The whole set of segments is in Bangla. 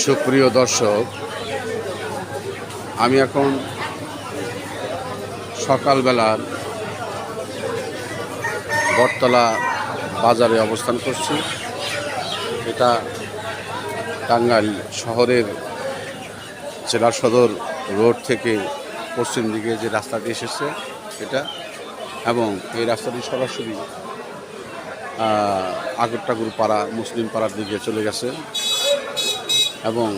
সুপ্রিয় দর্শক, আমি এখন সকালবেলার বটতলা বাজারে অবস্থান করছি। এটা টাঙ্গাইল শহরের জেলা সদর রোড থেকে পশ্চিম দিকে যে রাস্তাটি এসেছে এটা, এবং এই রাস্তাটি সরাসরি আগরটাগুর পাড়া মুসলিম পাড়ার দিকে চলে গেছে। এবং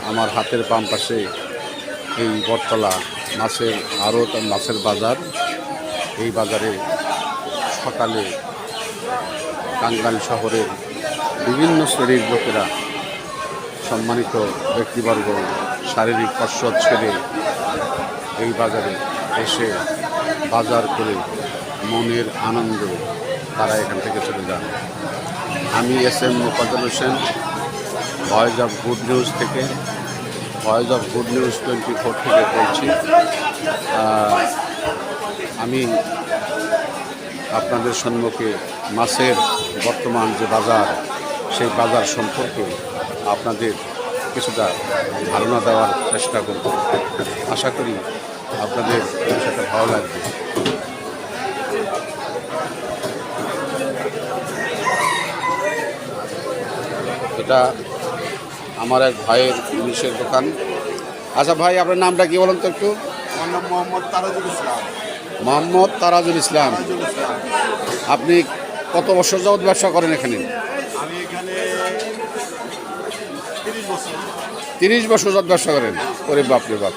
আমার হাতের বাম পাশে এই বটতলা মাছের আড়ত আর মাছের বাজার। এই বাজারে সকালে টাঙ্গাইল শহরের বিভিন্ন শ্রেণীর লোকেরা, সম্মানিত ব্যক্তিবর্গ শারীরিক কসরত ছেড়ে এই বাজারে এসে বাজার করে মনের আনন্দে তারা এখান থেকে চলে যান। আমি SM Mofazzal Hossain, voice of good news থেকে, ভয়েস অফ গুড নিউজ 24 থেকে বলছি। আমি আপনাদের সম্মুখে মাছের বর্তমান যে বাজার, সেই বাজার সম্পর্কে আপনাদের কিছুটা ধারণা দেওয়ার চেষ্টা করব। আশা করি আপনাদের বিষয়টা ভালো লাগবে। এটা আমার এক ভাইয়ের ইলিশের দোকান। আচ্ছা ভাই, আপনার নামটা কি বলেন তো একটু? আমার নাম মোহাম্মদ তারাজুল ইসলাম। মোহাম্মদ তারাজুল ইসলাম। আপনি কত বছর যাবত ব্যবসা করেন এখানে? আমি এখানে 30 বছর যাবত ব্যবসা করেন? ওরে বাপ রে বাপ।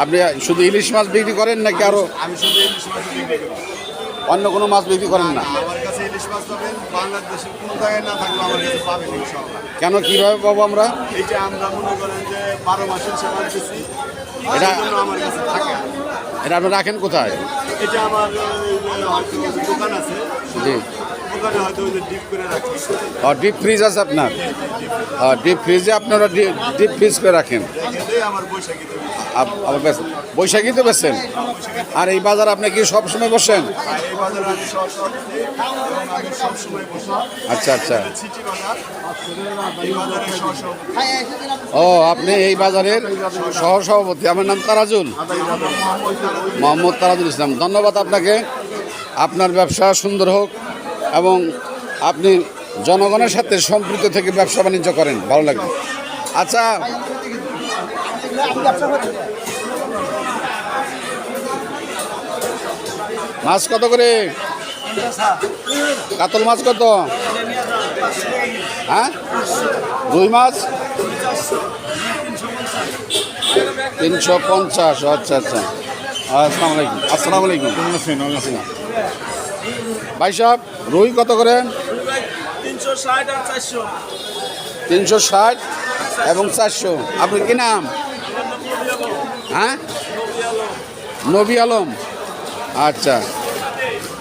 আপনি শুধু ইলিশ মাছ বিক্রি করেন নাকি আরও আমি শুধু ইলিশ মাছ বিক্রি করি, অন্য কোনো মাছ বিক্রি করেন না? আমার কাছে ইলিশ মাছ পাবেন, বাংলাদেশের কোনো জায়গায় না থাকলে আমার কাছে পাবেন ইনশাআল্লাহ। কেন, কীভাবে পাবো আমরা? এইটা আমরা মনে করেন যে 12 মাসের সেবা দিচ্ছি, এটা আমার কাছে থাকে। এটা আপনি রাখেন কোথায়? এটা আমার হয়তো দোকান আছে, জি। দোকানে হয়তো ওই যে ডিপ করে রাখি। ডিপ ফ্রিজ আছে আপনার? ডিপ ফ্রিজে আপনারা ডিপ ফ্রিজ করে রাখেন? আমার বৈশাখীতে বৈশাখীতে বেচেন? আর এই বাজার আপনি কি সবসময় বসেন? এই বাজারে আমি সবসময় বসি। আচ্ছা আচ্ছা। সিটি বাজার, এই বাজারে ও, আপনি এই বাজারের সহসভাপতি। আমার নাম তারাজুল, মোহাম্মদ তারাজুল ইসলাম। ধন্যবাদ আপনাকে। আপনার ব্যবসা সুন্দর হোক এবং আপনি জনগণের সাথে সম্পৃক্ত থেকে ব্যবসা বাণিজ্য করেন, ভালো লাগবে। আচ্ছা, মাছ কত করে? কাতল মাছ কত? হ্যাঁ, রুই মাছ 350। আচ্ছা আচ্ছা। আসসালামু আলাইকুম। আসসালামু আলাইকুম। ভাই সাহেব, রুই কত করে? 360 আর 400। 360 এবং 400। আপনার কি নাম? হ্যাঁ, নবী আলম। আচ্ছা,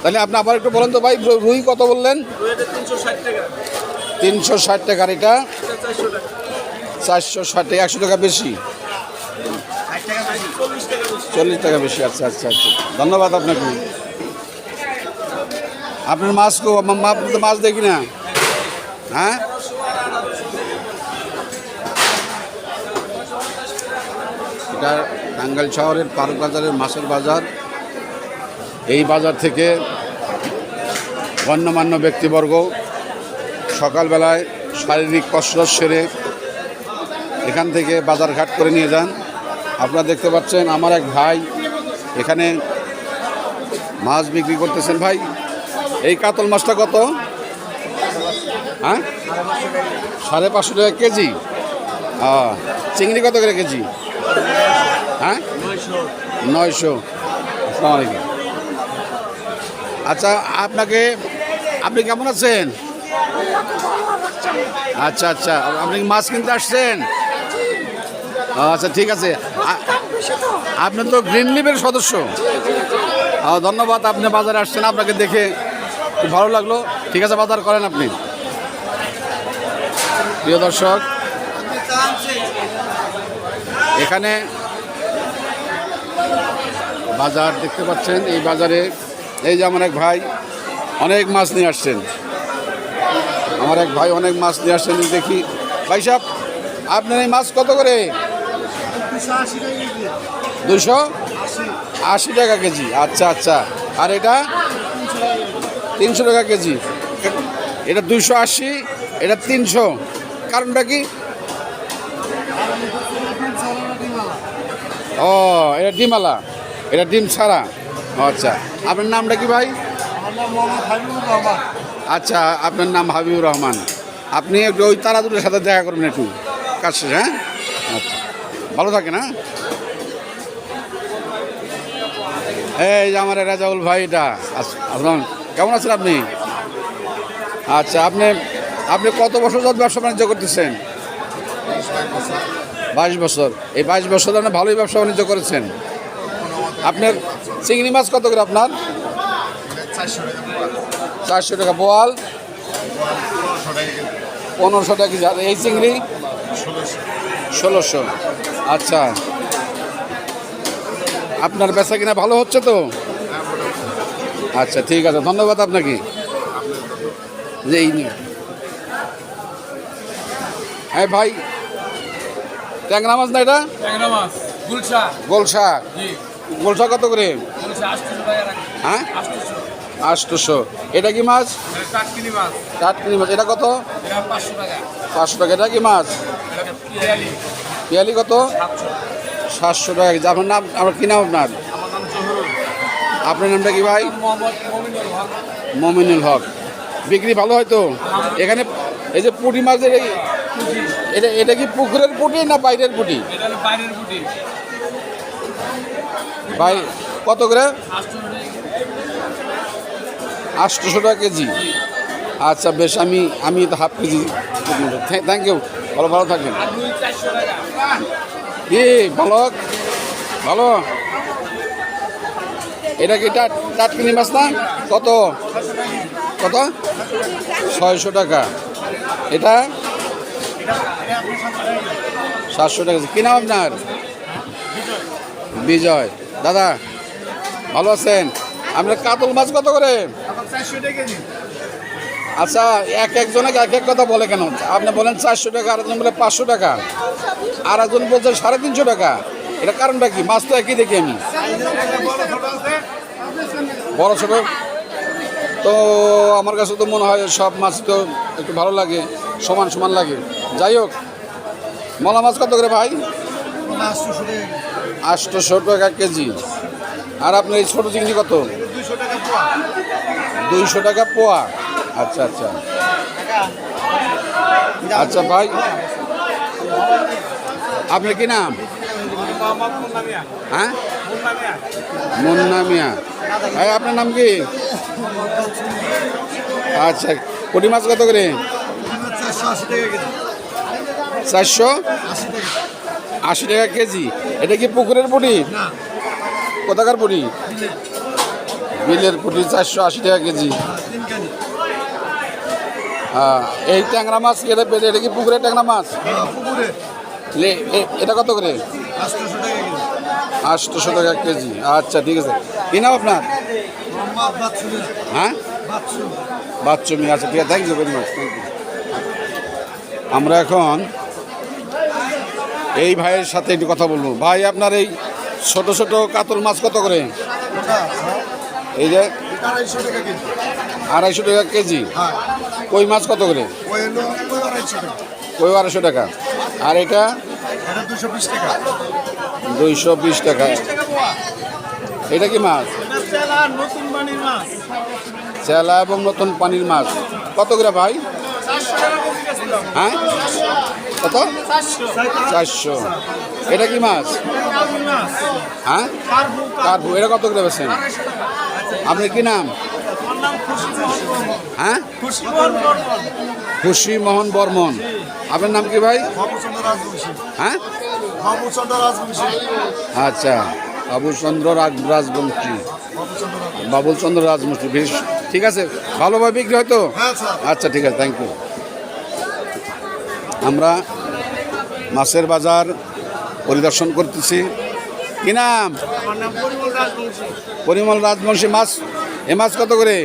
তাহলে আপনি আবার একটু বলেন তো ভাই, রুই কত বললেন? 360 টাকা। 360 টাকার। এটা 400 টাকা। 460 টাকা, 100 টাকা বেশি, 40 টাকা বেশি। আচ্ছা আচ্ছা আচ্ছা, ধন্যবাদ আপনাকে। আপনার মাছ আপনি তো মাছ দেখি না। হ্যাঁ, এটা টাঙ্গাইল শহরের পার্ক বাজারের মাছের বাজার। এই বাজার থেকে গণ্যমান্য ব্যক্তিবর্গ সকালবেলায় শারীরিক কসরত সেরে এখান থেকে বাজারঘাট করে নিয়ে যান। আপনারা দেখতে পাচ্ছেন আমার এক ভাই এখানে মাছ বিক্রি করতেছেন। ভাই, এই কাতল মাছটা কত? হ্যাঁ, 550 টাকা কেজি। চিংড়ি কত করে কেজি? হ্যাঁ, 900। আসসালামু আলাইকুম। আচ্ছা, আপনি কেমন আছেন? আচ্ছা আচ্ছা, আপনি মাছ কিনতে আসছেন? আচ্ছা, ঠিক আছে। আপনি তো গ্রিন লিভের সদস্য। ধন্যবাদ, আপনি বাজারে আসছেন, আপনাকে দেখে খুব ভালো লাগলো। ঠিক আছে, বাজার করেন আপনি। প্রিয় দর্শক, এখানে বাজার দেখতে পাচ্ছেন। এই বাজারে এই যে আমার এক ভাই অনেক মাছ নিয়ে আসছেন। আমার এক ভাই অনেক মাছ নিয়ে আসছেন। দেখি ভাই সাহেব, আপনার এই মাছ কত করে? 280 টাকা কেজি। আচ্ছা আচ্ছা। আর এটা 300 টাকা কেজি। এটা 280, এটা 300। কারণটা কি? ও, এটা ডিমালা, এটা ডিম ছাড়া। আচ্ছা, আপনার নামটা কি ভাই? আচ্ছা, আপনার নাম হাবিবুর রহমান। আপনি একটু ওই তারা দুটোর সাথে দেখা করবেন একটু কাজ শেষ, হ্যাঁ? আচ্ছা, ভালো থাকেন। হ্যাঁ, এই যে আমার রাজাউল ভাই, এটা আসলাম। কেমন আছেন আপনি? আচ্ছা, আপনি কত বছর যাবত ব্যবসা বাণিজ্য করতেছেন? 22 বছর। এই 22 বছর আপনি ভালোই ব্যবসা বাণিজ্য করেছেন। আপনার চিংড়ি মাছ কত করে আপনার? 400 টাকা। বোয়াল 1500 টাকা কেজি। আর এই চিংড়ি 1600। আচ্ছা, আপনার বেচা কিনা ভালো হচ্ছে তো? আচ্ছা, ঠিক আছে, ধন্যবাদ আপনাকে। যে এই নিয়ে, হ্যাঁ ভাই, ট্যাংরা মাছ না এটা? ট্যাংরা মাছ, গুলশা। গোলশা। জি, গোলশা কত করে? গুলশা 800 টাকা রাখি। হ্যাঁ, 800। 800। এটা কি মাছ? এটা টাটকিনি মাছ। টাটকিনি মাছ। এটা কত? এটা 500 টাকা। 500 টাকা। এটা কি মাছ? এটা পিয়ালি পিয়ালি কত? 700। 700 টাকা কেজি। আপনার নাম? আমার কি নাম আপনার? আমার নাম জহুরুল। আপনার নামটা কি ভাই? মোহাম্মদ মমিনুল হক। মমিনুল হক। বিক্রি ভালো হয় তো? এখানে এই যে পুঁটি মাছের এটা কি পুকুরের পুঁটি না বাইরের পুঁটি? এটা হলো বাইরের গুটি। ভাই কত করে? 800 টাকা। 800 টাকা কেজি। আচ্ছা, বেশ, আমি তো হাফ কেজি। থ্যাংক ইউ, ভালো থাকেন। আর রুই 400 টাকা। কি ভালো ভালো। এটা কি টাটকিনি মাছ না? কত কত? 600 টাকা। এটা 700 টাকা। কি নাম আপনার? বিজয়। দাদা ভালো আছেন? আপনার কাতল মাছ কত করে? 400 টাকা কেজি। আচ্ছা, একজনে এক কথা বলে কেন? আপনি বলেন 400 টাকা, আরেকজন বলে 500 টাকা, আর একজন বলছে 350 টাকা। এটা কারণটা কি? মাছ তো একই দেখি আমি, বড় ছোট। তো আমার কাছে তো মনে হয় সব মাছ তো একটু ভালো লাগে, সমান সমান লাগে। যাই হোক, মলা মাছ কত করে ভাই? 800 টাকা কেজি। আর আপনার এই ছোটো চিংড়ি কত? 200 টাকা পোয়া। আচ্ছা আচ্ছা আচ্ছা ভাই, আপনার কি নাম? হ্যাঁ, মুন্না মিয়া। ভাই আপনার নাম কি? আচ্ছা, পুঁটি মাছ কত করে? 480 টাকা কেজি। এটা কি পুকুরের পুঁটি? কোথাকার পুঁটি? বিলের পুঁটি। 480 টাকা কেজি। হ্যাঁ, এই ট্যাংরা মাছ এটা কি পুকুরের ট্যাংরা মাছ? এটা কত করে? 800 টাকা কেজি। আচ্ছা, ঠিক আছে। কি নাম আপনার? হ্যাঁ, বাচ্চুমি। আচ্ছা, ঠিক আছে, thank you very much. Thank you. আমরা এখন এই ভাইয়ের সাথে একটু কথা বলবো। ভাই, আপনার এই ছোট ছোট কাতল মাছ কত করে? এই যে 250 টাকা কেজি। কই মাছ কত করে? কই 250 টাকা। আর এটা 220 টাকা। এটা কি মাছ? চেলা এবং নতুন পানির মাছ। কত করে ভাই? হ্যাঁ, কত? 400। এটা কি মাছ? হ্যাঁ, কার্পু। এটা কত করে বেছেন? আপনার কি নাম? হ্যাঁ, খুশি মোহন বর্মন। আপনার নাম কি ভাই? হ্যাঁ, আচ্ছা, বাবুচন্দ্র রাজবংশী। বাবুচন্দ্র রাজবংশী। বেশ, ঠিক আছে, ভালোভাবে বিক্রি হয়তো? আচ্ছা, ঠিক আছে, থ্যাংক ইউ। আমরা মাছের বাজার পরিদর্শন করতেছি। কি নাম? পরিমল রাজবংশী। মাছ, এ মাছ কত করে?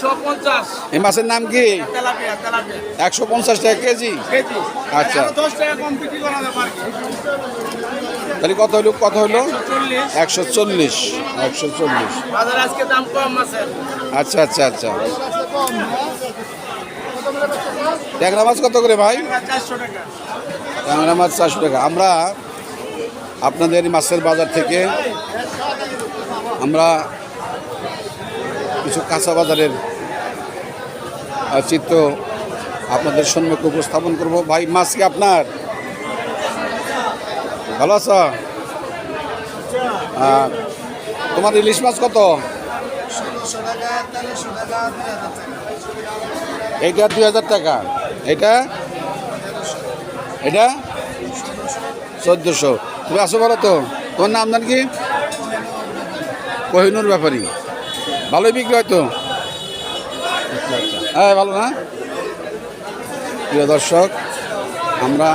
150 এই মাছের নাম কি? তেলাপিয়া 150 টাকা কেজি। কেজি। আচ্ছা। আরো 10 টাকা কম বিক্রি করা যাবে আর কি। তাহলে কত হলো? 140 140। 140। বাজার আজকে দাম কম মাছের। আচ্ছা আচ্ছা আচ্ছা। ট্যাংরা মাছ কত করে ভাই? 400 টাকা। ট্যাংরা মাছ 400 টাকা। আমরা আপনাদের এই মাছের বাজার থেকে আমরা কিছু কাঁচা বাজারের চিত্র আপনাদের সম্মুখে উপস্থাপন করব। ভাই মাছ কি আপনার? ভালো আছো? তোমার ইলিশ মাছ কত? 1600 টাকা 1300 টাকা 2000 টাকা। এইটা 2000 টাকা। এটা 1400। তুমি আসো বলো তো, তোমার নাম জান কি? কোহিনুর ব্যাপারী। ভালোই বিক্রি হয়তো? হ্যাঁ ভালো না? প্রিয় দর্শক, আমরা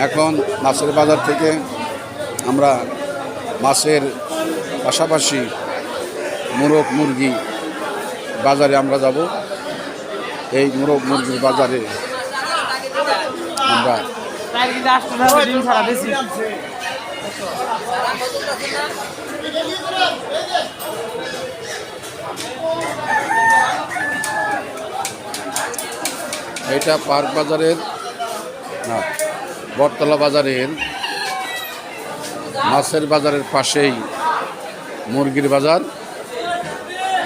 এখন মাছের বাজার থেকে আমরা মাছের পাশাপাশি মোরগ মুরগি বাজারে আমরা যাব। এই মোরগ মুরগির বাজারে আমরা এটা পার্ক বাজারের না, বটতলা বাজারের মাছের বাজারের পাশেই মুরগির বাজার।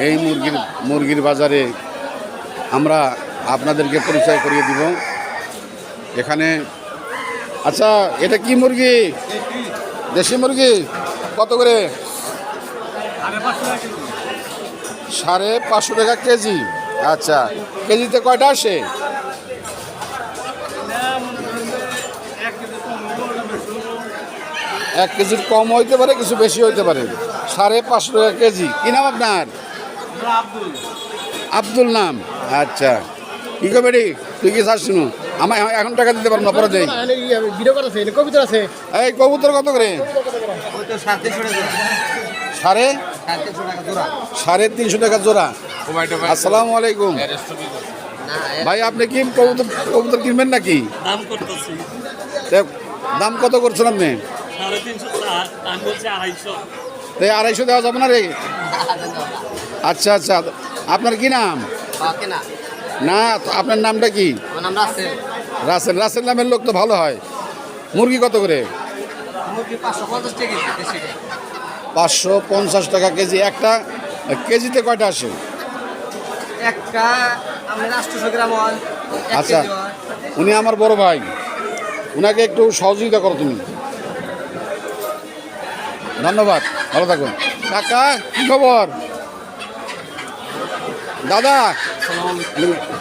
এই মুরগির বাজারে আমরা আপনাদেরকে পরিচয় করিয়ে দিব। এখানে আচ্ছা, এটা কি মুরগি? দেশি মুরগি কত করে? 550 টাকা কেজি। আচ্ছা, কেজিতে কয়টা আসে? 1 কেজির কম হইতে পারে, কিছু বেশি হইতে পারে। 550 টাকা কেজি। কি নাম আপনার? আব্দুল নাম। আচ্ছা, কি কবে তুই কি চাস? শুনু, আমার এখন টাকা দিতে পারবো না, পরে দেই। এই কবুতর কত করে? 350 টাকা জোড়া। আসসালামু আলাইকুম ভাই, আপনি কি কবুতর কিনবেন নাকি? দাম কত করছেন আপনি? 250 দেওয়া যাবে না রে? আচ্ছা আচ্ছা, আপনার কি নাম? না, আপনার নামটা কি? রাসেল। রাসেল নামের লোক তো ভালো হয়। মুরগি কত করে? 550 টাকা কেজি। একটা কেজিতে কয়টা আসে? আচ্ছা, উনি আমার বড় ভাই, উনাকে একটু সহযোগিতা করো তুমি। ধন্যবাদ, ভালো থাকুন। কাকা কি খবর? দাদা,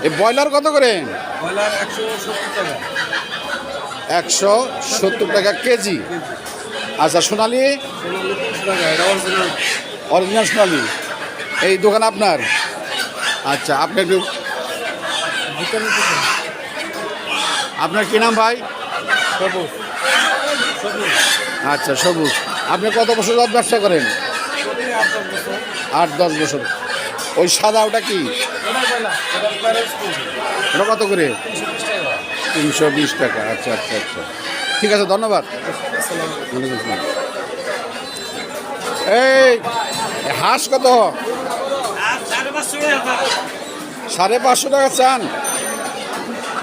এই ব্রয়লার কত করে? 170 টাকা কেজি। আচ্ছা, সোনালি? অরিজিনাল সোনালি। এই দোকান আপনার? আচ্ছা, আপনি একটু, আপনার কি নাম ভাই? আচ্ছা, সবুজ। আপনি কত বছর যাবত ব্যবসা করেন? 8-10 বছর। ওই সাদা ওটা কি? ওটা কত করে? 320 টাকা। আচ্ছা আচ্ছা আচ্ছা, ঠিক আছে, ধন্যবাদ। এই হাঁস কত? 550 টাকা চান।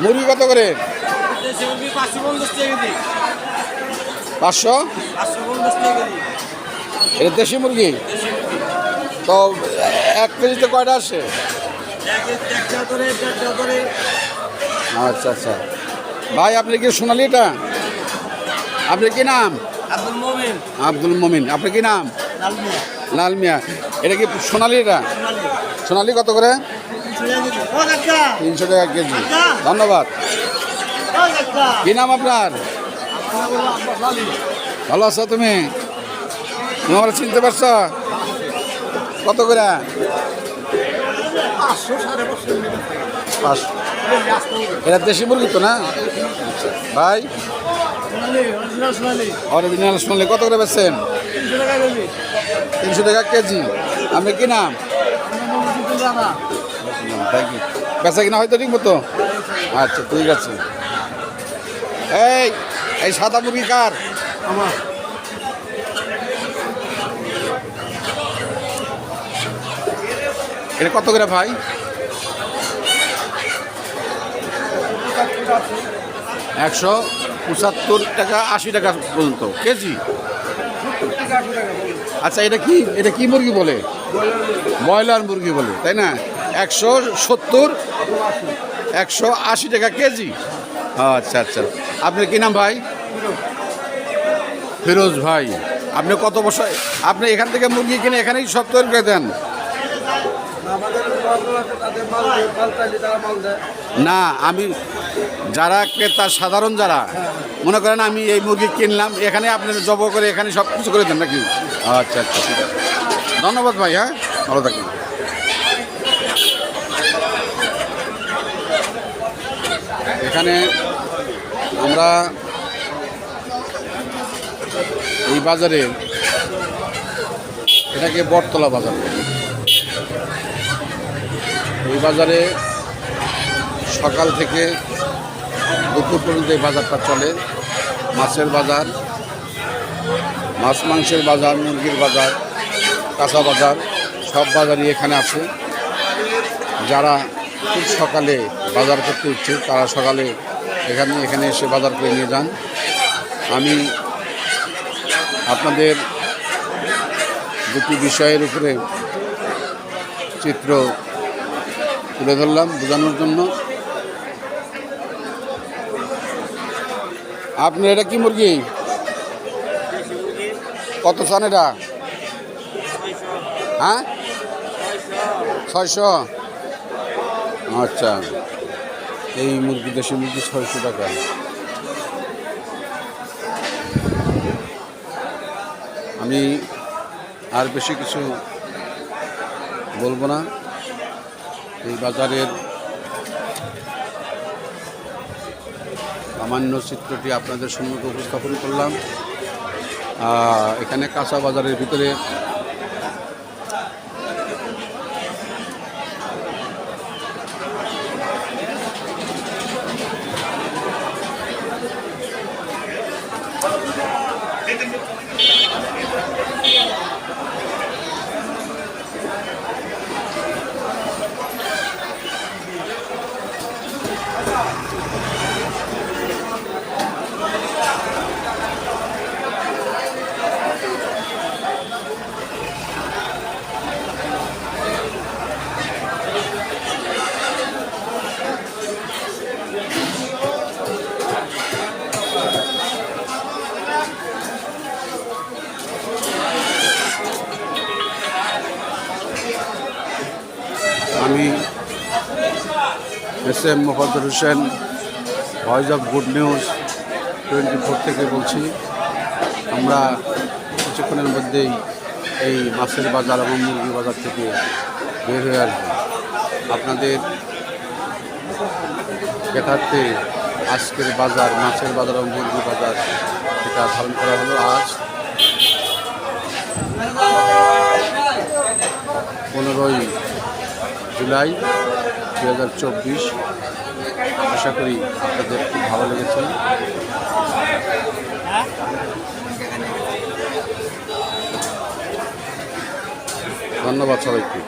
মুরগি কত করে? 500। এটা দেশি মুরগি তো 1 কেজিতে কয়টা আসে? আচ্ছা আচ্ছা ভাই, আপনি কি সোনালি? এটা আপনার কি নাম? আব্দুল মমিন। আপনার কি নাম? লাল মিয়া। এটা কি সোনালি? এটা সোনালি কত করে? 300 টাকা কেজি। ধন্যবাদ। কি নাম আপনার? ভালো আছো তুমি? তুমি আমরা চিনতে পারছো? কত করে? 500। এটা দেশি মুরগি তো না? ভাই, অরিজিনাল সোনালি কত করে বেচছেন? 300 টাকা কেজি। আপনি কি নাম? Thank you. বেচা কিনা হয়তো ঠিক মতো? আচ্ছা ঠিক আছে। এই এই সাদা মুরগি কার? আমার এটা কত করে ভাই? 175 টাকা 80 টাকা পর্যন্ত কেজি। আচ্ছা এটা কি মুরগি বলে? ব্রয়লার মুরগি বলে, তাই না? 170 180 টাকা কেজি। আচ্ছা আচ্ছা, আপনার কি নাম ভাই? ফিরোজ ভাই। আপনি কত বছর আপনি এখান থেকে মুরগি কিনে এখানেই সব তৈরি করে দেন? না, আমি যারা ক্রেতা সাধারণ যারা মনে করেন আমি এই মুরগি কিনলাম, এখানে আপনি জব করে এখানে সব কিছু করে দেন নাকি? আচ্ছা আচ্ছা ঠিক আছে, ধন্যবাদ ভাই। হ্যাঁ, ভালো থাকুন। এখানে আমরা এই বাজারে, এটাকে বটতলা বাজার বলি। এই বাজারে সকাল থেকে দুপুর পর্যন্ত এই বাজারটা চলে। মাছের বাজার, মাছ মাংসের বাজার, মুরগির বাজার, কাঁচা বাজার, সব বাজারই এখানে আছে। যারা খুব সকালে বাজার করতে ইচ্ছুক তারা সকালে এখানে এসে বাজার করে নিয়ে যান। আমি আপনাদের দুটি বিষয়ের উপরে চিত্র তুলে ধরলাম বোঝানোর জন্য। আপনার এটা কি মুরগি? কত চান এটা? হ্যাঁ, 600। আচ্ছা, এই মুরগি দেশি মুরগি 600 টাকা। আমি আর বেশি কিছু বলবো না। এই বাজারের সামান্য চিত্রটি আপনাদের সম্মুখে উপস্থাপন করলাম। এখানে কাঁচা বাজারের ভিতরে আমি SM Mofazzal Hossain, voice of good news 24 থেকে বলছি। আমরা কিছুক্ষণের মধ্যেই এই মাছের বাজার এবং মুরগি বাজার থেকে বের হয়ে আসবো। আপনাদের দেখাতে আজকের বাজার, মাছের বাজার এবং মুরগি বাজার, এটা ধারণ করা হলো আজ 15ই জুলাই 2024। আশা করি আপনাদের খুব ভালো লেগেছে। ধন্যবাদ সবাইকে।